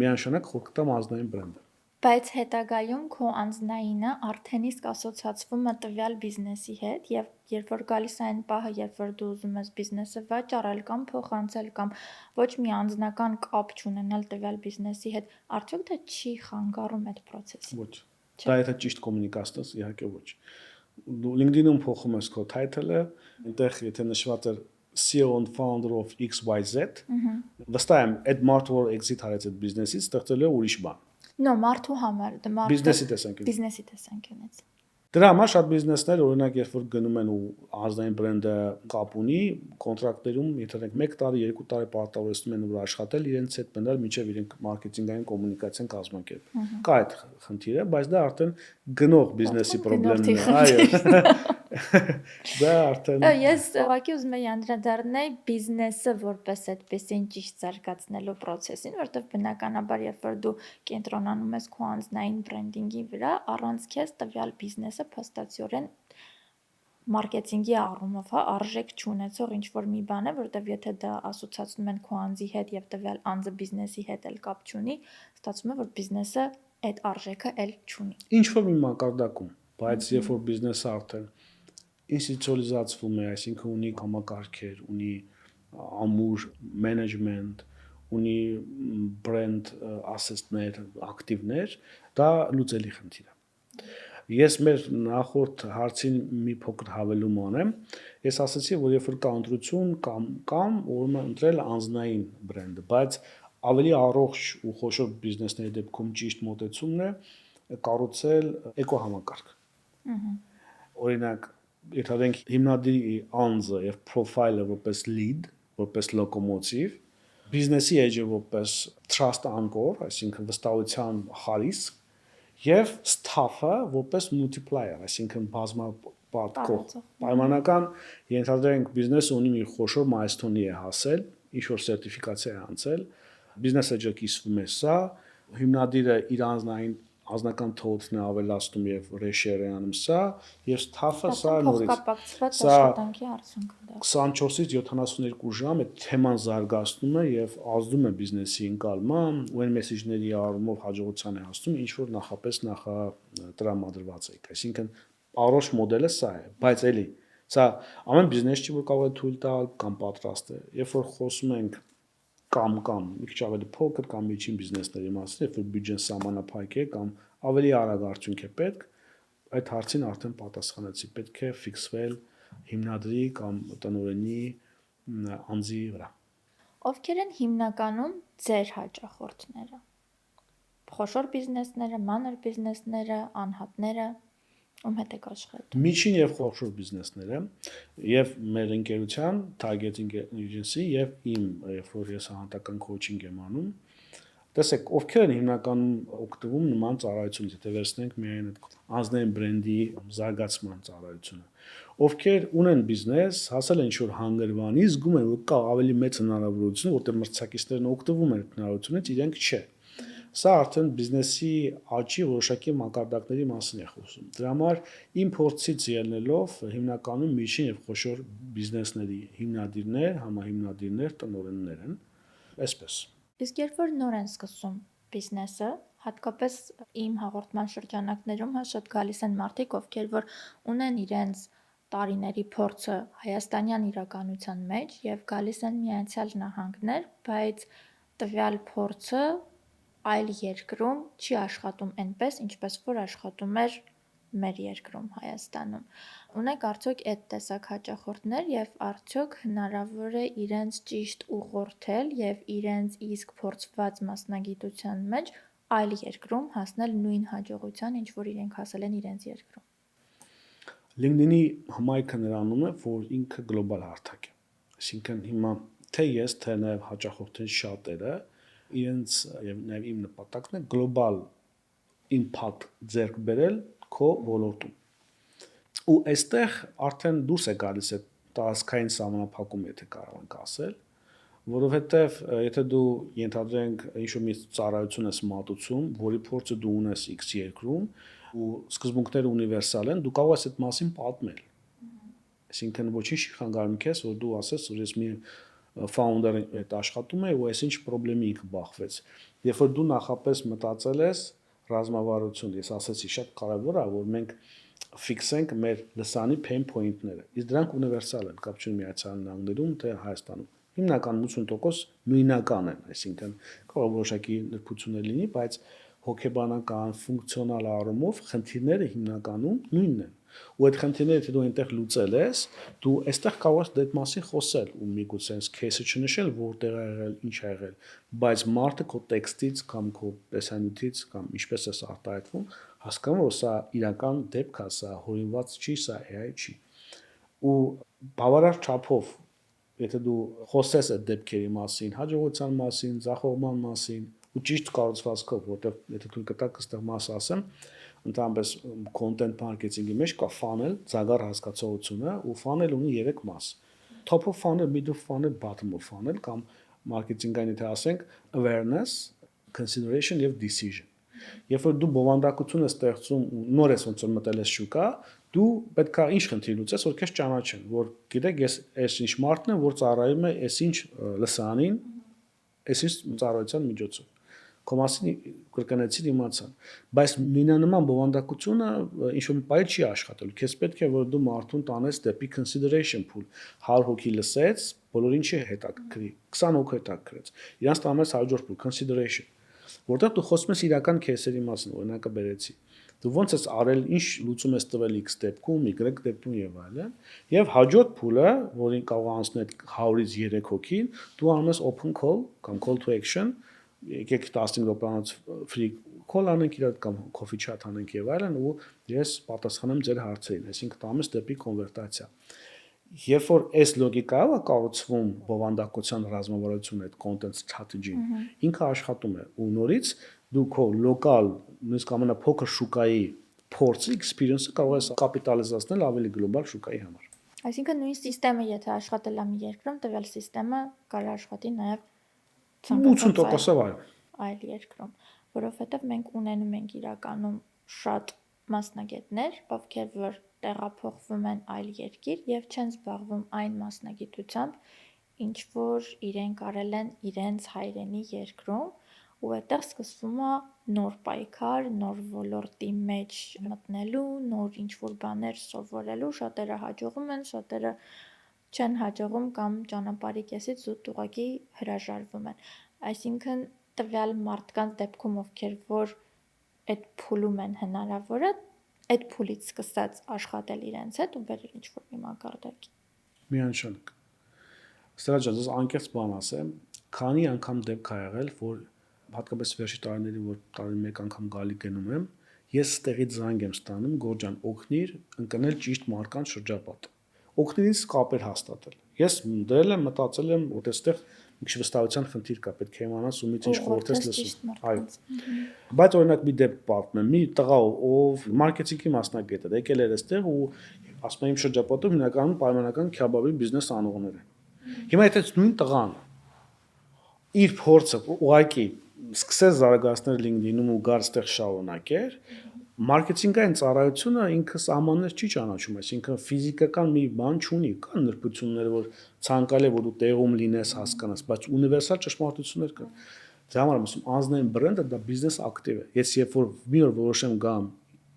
միանշանակ խորք տամ անձնային բրենդը։ Բայց հետագայում քո անձնայինը արդեն իսկ ասոցացվում է տվյալ բիզնեսի հետ եւ երբ որ գալիս է այն պահը, երբ որ դու ուզում ես բիզնեսը վաճառել կամ փոխանցել կամ ոչ մի անձնական կապ չունենալ տվյալ բիզնեսի հետ, արդյոք դա չի խանգարում այդ process-ին։ Ոչ։ Դա եթե ճիշտ կոմունիկացնես, իհարկե ոչ։ Դու LinkedIn-ում փոխում ես քո title-ը, այնտեղ եթե նշված է CEO and founder of XYZ, վստահ եմ, այդ մարդը որ exit արեց այդ բիզնեսից, ստեղծել է ուրիշ բան։ No, մարդու համար, դա մարդու բիզնեսի տեսանկյունից։ Դրա համար շատ բիզնեսներ, օրինակ, երբ որ գնում են ու անձնային բրենդը կապ ունի, կոնտրակտերում, եթե դրանք 1 տարի, 2 տարի պարտավորեցնում են որ աշխատել իրենց հետ մնալ, մինչև իրենք մարքեթինգային կոմունիկացիան կազմակերպեն։ Կա այդ խնդիրը, բայց դա արդեն գնող բիզնեսի խնդիրն է, այո։ Դա արդեն Ես ուղղակի ուզում եի անդրադառնալ բիզնեսը որպես այդպեսին ճիշտ զարգացնելու process-ին, որտեղ բնականաբար երբ որ դու կենտրոնանում ես քո անձնային բրենդինգի վրա, առանց քեզ տվյալ բիզնեսը փաստացիորեն մարքեթինգի առումով, արժեք չունեցող ինչ որ մի բան է, որտեղ եթե դա ասոցացնում են քո անձի հետ եւ տվյալ անձը բիզնեսի հետ էլ կապ չունի, ստացվում է որ բիզնեսը այդ արժեքը էլ չունի։ Ինչ որ մի մակարդակում, բայց երբ որ բիզնեսը արդեն ինստիտուցիալիզացվում է, այսինքն ունի համակարգեր, ունի ամուր մենեջմենտ, ունի բրենդ ասեստներ, ակտիվներ, դա լուծելի խնդիր է։ Ես մեր նախորդ հարցին մի փոքր հավելում անեմ։ Ես ասացի, որ երբ որ կա ընտրություն կամ ուրեմն ընտրել անձնային բրենդը, բայց ավելի առողջ ու խոշոր բիզնեսների դեպքում ճիշտ մոտեցումն է կառուցել էկոհամակարգ։ Օրինակ, եթե դենք հիմնադիրի անձը եւ պրոֆայլը որպես lead, որպես լոկոմոտիվ, բիզնեսի էջը որպես trust anchor, այսինքն վստահության խարիսկ, եւ staff-ը որպես multiplier, այսինքն բազմապատկող։ Պայմանական ենթադրենք բիզնեսը ունի մի խոշոր milestone-ի է հասել, ինչ որ սերտիֆիկացիա է անցել, բիզնեսը ջոկիսվում է սա, հիմնադիրը իր անձնական թոթն է ավելացնում եւ ռեշեր է անում սա, եւ staff-ը սա նորից փոխկապակցված աշխատանքի արդյունք է դա։ 24-ից 72 ժամ այդ թեման զարգացնում է եւ ազդում է բիզնեսի ընկալման, ու այն մեսեջների առումով հաջողության է հասնում, ինչ որ նախապես տրամադրված է։ Այսինքն առողջ մոդելը սա է, բայց էլի սա ամեն բիզնես չի որ կարող է թույլ տալ կամ պատրաստ է։ Երբ որ խոսում ենք կամ մի քիչ ավելի փոքր կամ միջին բիզնեսների մասին, երբ որ բյուջեն սահմանափակ է կամ ավելի արագ արդյունք է պետք, այդ հարցին արդեն պատասխանեցի, պետք է ֆիքսվել հիմնադրի կամ տնօրենի անձի վրա։ Ովքեր են հիմնականում ձեր հաճախորդները։ Խոշոր բիզնեսները, մանր բիզնեսները, անհատները, ում հետ եք աշխատում։ Միջին եւ խոշոր բիզնեսները եւ մեր ընկերության targeting agency եւ իմ, երբ որ ես անհատական coaching եմ անում, Տեսեք, ովքեր են հիմնականում օգտվում նման ծառայությունից, եթե վերցնենք միայն այդ անձնային բրենդի զարգացման ծառայությունը։ Ովքեր ունեն բիզնես, հասել են ինչ-որ հանգրվանի, զգում են, որ կա ավելի մեծ հնարավորություն, որտեղ մրցակիցներն օգտվում են այդ հնարավորությունից, իրենք չէ։ Սա արդեն բիզնեսի աճի որոշակի մակարդակների մասին է խոսում։ Դրա համար իմ փորձից ելնելով հիմնականում միջին եւ խոշոր բիզնեսների հիմնադիրներ, համահիմնադիրներ, տնօրեններ են, այսպես։ Իսկ երբ որ նոր են սկսում բիզնեսը, հատկապես իմ հաղորդման շրջանակներում շատ գալիս են մարդիկ, ովքեր որ ունեն իրենց տարիների փորձը հայաստանյան իրականության մեջ եւ գալիս են Միացյալ Նահանգներ, բայց տվյալ փորձը այլ երկրում չի աշխատում այնպես, ինչպես որ աշխատում էր մեր երկրում Հայաստանում։ Ունեք արդյոք այդ տեսակ հաճախորդներ եւ արդյոք հնարավոր է իրենց ճիշտ ուղղորդել եւ իրենց իսկ փորձված մասնագիտության մեջ այլ երկրում հասնել նույն հաջողության, ինչ որ իրենք հասել են իրենց երկրում։ LinkedIn-ի հմայքը նրանում է, որ ինքը գլոբալ հարթակ է։ Այսինքն հիմա թե ես, թե նաեւ հաճախորդների շատերը իրենց եւ նաեւ իմ նպատակն է գլոբալ impact ձեռք բերել քո ոլորտում։ Ու այստեղ արդեն դուրս է գալիս այդ տարածքային սահմանափակումը, եթե կարող ենք ասել, որովհետեւ եթե դու ենթադրենք ինչ-որ մի ծառայություն ես մատուցում, որի փորձը դու ունես X երկրում ու սկզբունքները ունիվերսալ են, դու կարող ես այդ մասին պատմել։ Այսինքն ոչինչ չի խանգարում քեզ, որ դու ասես, որ ես մի founder-ի հետ աշխատում եմ ու այսինչ խնդրի ինքը բախվեց։ Երբ որ դու նախապես մտածել ես ռազմավարություն, ես ասացի շատ կարևոր է, որ մենք ֆիքսենք մեր լսանի pain point-ները։ Իսկ դրանք ունիվերսալ են, կապ չունի Միացյալ Նահանգներում, թե Հայաստանում։ Հիմնական 80% նույնական են, այսինքն կարող որոշակի նրբություններ լինի, բայց հոգեբանական, ֆունկցիոնալ առումով խնդիրները հիմնականում նույնն են։ Ու այդ խնդիրները եթե դու այնտեղ լուծել ես, դու այստեղ կարող ես այդ մասին խոսել ու միգուցե այս case-ը չնշել, որտեղ է եղել, ինչ է եղել, բայց մարդը քո տեքստից կամ քո տեսանյութից կամ ինչպես ես արտահայտվում, հասկանում որ սա իրական դեպք է, սա հորինված չի, սա AI չի։ Ու բավարար չափով եթե դու խոսես այդ դեպքերի մասին, հաջողության մասին, ձախողման մասին ու ճիշտ կառուցվածքով, որտեղ եթե դու կտակ այստեղ մաս ասեմ, ընդհանրապես content marketing-ի մեջ կա funnel, ծագար հասկացողությունը ու funnel ունի 3 մաս։ Top of funnel, middle of funnel, bottom of funnel կամ marketing-ային եթե ասենք awareness, consideration եւ decision։ Երբ որ դու բովանդակություն ես ստեղծում ու նոր ես ոնց որ մտել ես շուկա, դու պետք է ինչ խնդիր լուծես, որ քեզ ճանաչեն, որ գիտեք, ես այս ինչ մարդն եմ, որ ծառայում է այս ինչ լսանին, այս ինչ ծառայության միջոցով։ Քո մասին կրկնեցի իմացան, բայց նույնանման բովանդակությունը ինչ-որ մի բայ չի աշխատելու։ Քեզ պետք է որ դու մարդուն տանես դեպի consideration pool։ 100 հոգի լսեց, բոլորին չի հետաքրքրի, 20 հոգի հետաքրքրեց։ Իրանց տանես հաջորդ pool consideration, որտեղ դու խոսում ես իրական кейսերի մասին, օրինակը բերեցի։ Դու ոնց ես արել, ինչ լուծում ես տվել X դեպքում, Y դեպքում եւ այլն, եւ հաջորդ փուլը, որին կարող անցնել 100-ից 3 հոգին, դու անում ես open call կամ call to action, եկեք 15 րոպեանոց free call անենք իրար կամ coffee chat անենք եւ այլն ու ես պատասխանեմ ձեր հարցերին, այսինքն տամ ես դեպի կոնվերտացիա։ Երբ որ այս լոգիկայով է կառուցվում բովանդակության ռազմավարությունը, այդ content strategy-ն, ինքը աշխատում է ու նորից դու քո լոկալ, նույնիսկ ամենափոքր շուկայի փորձի experience-ը կարող ես կապիտալիզացնել ավելի գլոբալ շուկայի համար։ Այսինքն նույն համակարգը, եթե աշխատել է մի երկրում, տվյալ համակարգը կարող աշխատի նաև 80%-ով այո։ այլ երկրում, որովհետև մենք ունենում ենք իրականում շատ մասնագետներ, ովքեր որ տեղափոխվում են այլ երկիր եւ չեն զբաղվում այն մասնագիտությամբ, ինչ որ իրենք արել են իրենց հայրենի երկրում, ու այդտեղ սկսվում է նոր պայքար, նոր ոլորտի մեջ մտնելու, նոր ինչ-որ բաներ սովորելու, շատերը հաջողում են, շատերը չեն հաջողում կամ ճանապարհի կեսից զուտ ուղղակի հրաժարվում են։ Այսինքն տվյալ մարդկանց դեպքում, ովքեր որ այդ փուլում են հնարավոր է այդ փուլից սկսած աշխատել իրենց հետ ու բերել ինչ-որ մի մակարդակի։ Միանշանակ։ Սրա ջան, ես անկեղծ բան ասեմ, քանի անգամ դեպք ա եղել, որ հատկապես վերջի տարիներին, որ տարին մեկ անգամ գալի գնում եմ, ես ստեղից զանգ եմ ստանում, Գորջան, օգնիր ընկնել ճիշտ մարկանց շրջապատ։ Օգնիր ինձ կապեր հաստատել։ Ես դրել եմ, մտածել եմ, որ այստեղ մի քիչ վստահության խնդիր կա, պետք է իմանաս ումից ինչ խորհուրդ ես լսում։ Այո։ Այո։ Բայց օրինակ մի դեպք պատմեմ, մի տղա ով մարքեթինգի մասնագետ է, եկել էր այստեղ ու ասում եմ իմ շրջապատում հիմնականում պայմանական քյաբաբի բիզնես անողներ են։ Հիմա եթե նույն տղան իր փորձը ուղղակի սկսեց զարգացնել LinkedIn-ում ու գար այստեղ շարունակեր, մարքեթինգային ծառայությունը ինքը սահմաններ չի ճանաչում, այսինքն ֆիզիկական մի բան չունի, կան նրբություններ, որ ցանկալի է որ դու տեղում լինես, հասկանաս, բայց ունիվերսալ ճշմարտություններ կան։ Դրա համար ասում անձնային բրենդը դա բիզնես ակտիվ է։ Ես երբ որ մի օր որոշեմ գամ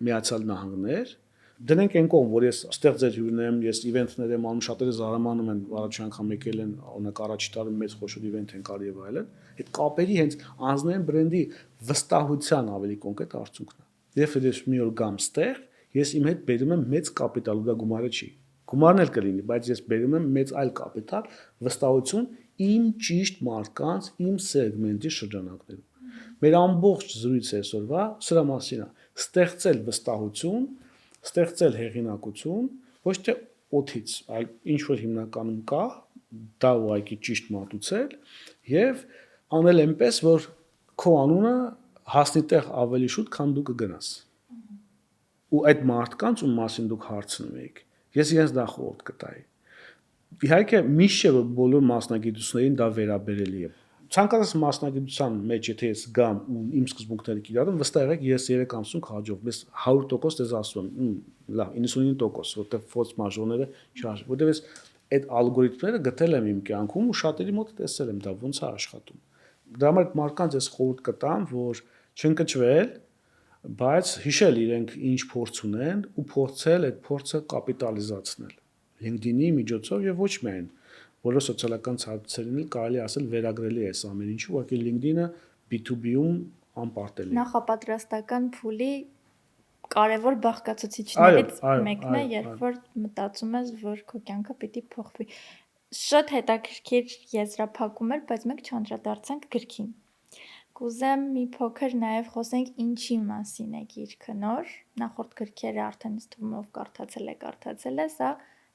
Միացյալ Նահանգներ, դնենք այն կողմ, որ ես ստեղծել հյուրնեմ, ես իվենթներ եմ անում, շատերը զարմանում են, առաջի անգամ եկել են, օրինակ առաջի տարի մեծ խոշոր իվենթ են կարի եւ այլն, այդ կապերի հենց անձնային բրենդի վստահության ավելի կոնկրետ արդյունքն է։ Երբ ես մի օր գամ ստեղ, ես իմ հետ բերում եմ մեծ կապիտալ, ու դա գումարը չի։ Գումարն էլ կլինի, բայց ես բերում եմ մեծ այլ կապիտալ, վստահություն իմ ճիշտ մարդկանց, իմ սեգմենտի շրջանակներում։ Մեր ամբողջ զրույցը այսօրվա սրա մասին է, ստեղծել վստահություն, ստեղծել հեղինակություն, ոչ թե օթից, այլ ինչ որ հիմնականում կա, դա ուղղակի ճիշտ մատուցել եւ անել այնպես, որ քո անունը հասնի տեղ ավելի շուտ, քան դու կգնաս։ Ու այդ մարդկանց ում մասին դուք հարցնում եք, ես իրենց դա խորհուրդ կտայի։ Իհարկե միշտ չէ որ բոլոր մասնագիտություններին դա վերաբերելի է։ Ցանկացած մասնագիտության մեջ եթե ես գամ ու իմ սկզբունքները կիրառեմ, վստահ եղեք ես 3 ամսում կհաջող, ես 100% դες ասում եմ, լավ, 99%, որտեղ ֆորս մաժորները չարժ, որտեղ ես այդ ալգորիթմները գտել եմ իմ կյանքում ու շատերի մոտ տեսել եմ դա ոնց է աշխատում։ Դրա համար մարդկանց ես խորհուրդ կտամ, որ չընկճվել, բայց հիշել իրենք ինչ փորձ ունեն ու փորձել այդ փորձը կապիտալիզացնել LinkedIn-ի միջոցով եւ ոչ միայն բոլոր սոցիալական ցանցերին էլ կարելի ասել վերագրելի է այս ամեն ինչը, ուղղակի LinkedIn-ը B2B-ում անպարտելի է։ Նախապատրաստական փուլի կարևոր բաղկացուցիչներից մեկն է, երբ որ մտածում ես, որ քո կյանքը պիտի փոխվի։ Շատ հետաքրքիր եզրափակում էր, բայց մենք չանդրադարձանք գրքին։ Կուզեմ մի փոքր նաև խոսենք ինչի մասին է գիրքը նոր, նախորդ գրքերը արդեն ըստ թվում ով կարդացել է, սա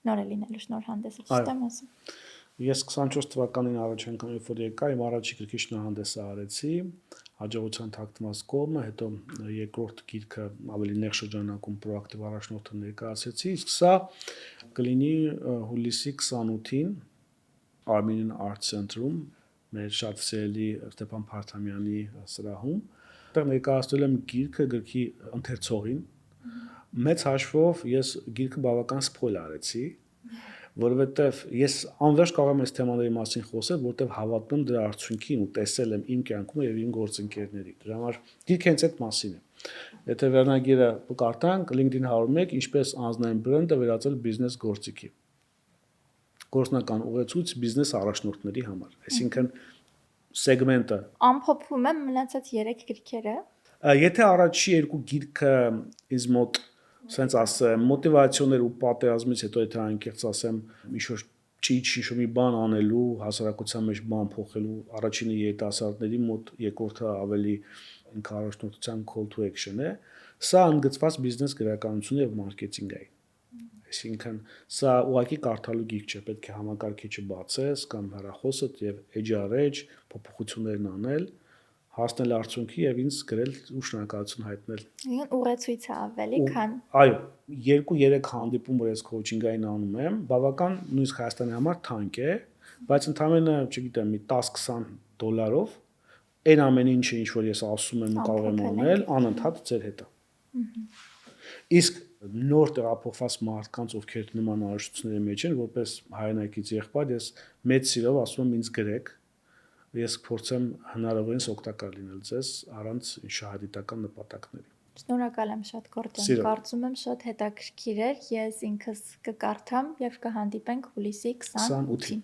նոր է լինելու շնոր հանդեսը չստեմ ասում։ Ես 24 թվականին առաջ անգամ երբ որ եկա, իմ առաջի գրքի շնորհանդեսը արեցի, հաջողության թաքնված կողմը, հետո երկրորդ գիրքը ավելի նեղ շրջանակում պրոակտիվ առաջնորդը ներկայացրեցի, իսկ սա կլինի հուլիսի 28-ին Armenian Art Center-ում, մեր շատ սիրելի Ստեփան Փարթամյանի սրահում, այդտեղ ներկայացրել եմ գիրքը գրքի ընթերցողին։ Մեծ հաշվով ես գիրքը բավական սփոյլ արեցի, որովհետև ես անվերջ կարող եմ այս թեմաների մասին խոսել, որովհետև հավատում դրա արդյունքին ու տեսել եմ իմ կյանքում եւ իմ գործընկերների։ Դրա համար գիրքը հենց այդ մասին է։ Եթե վերնագիրը կարդանք, LinkedIn 101 ինչպես անձնային բրենդը վերածել բիզնես գործիքի։ Գործնական ուղեցույց բիզնես առաջնորդների համար, այսինքն սեգմենտը ամփոփում եմ մնացած 3 գրքերը։ Եթե առաջի 2 գիրքը ինձ մոտ սենց ասեմ մոտիվացիոներ ու պատերազմից հետո եթե անկեղծ ասեմ ինչ-որ ինչ-որ մի բան անելու, հասարակության մեջ բան փոխելու, առաջինը երիտասարդների մոտ, երկրորդը ավելի ինքնարաշնորհության call to action է, սա ընդգծված բիզնես գրականություն եւ մարքեթինգ է։ Այսինքն սա ուղղակի կարդալու գիրք չէ, պետք է համակարգիչը բացես կամ հեռախոսդ եւ edge-առ-edge փոփոխություններն անել, հասնել արդյունքի եւ ինձ գրել ու շնորհակալություն հայտնել։ Ուղեցույցը ավելի քան այո, 2-3 հանդիպում որ ես քոուչինգային անում եմ, բավական նույնիսկ Հայաստանի համար թանկ է, բայց ընդհանրապես, չգիտեմ, մի 10-20 դոլարով այն ամեն ինչը ինչ որ ես ասում եմ ու կարող եմ անել, անընդհատ ձեր հետ է։ Իսկ նոր տեղափոխված մարդկանց ովքեր նման արժությունների մեջ են, որպես հայրենակից եղբայր, ես մեծ սիրով ասում եմ ինձ գրեք, ես կփորձեմ հնարավորինս օգտակար լինել ձեզ առանց շահադիտական նպատակների։ Շնորհակալ եմ շատ Գորդոն, կարծում եմ շատ հետաքրքիր էր, ես ինքս կկարդամ եւ կհանդիպենք հուլիսի 28-ին։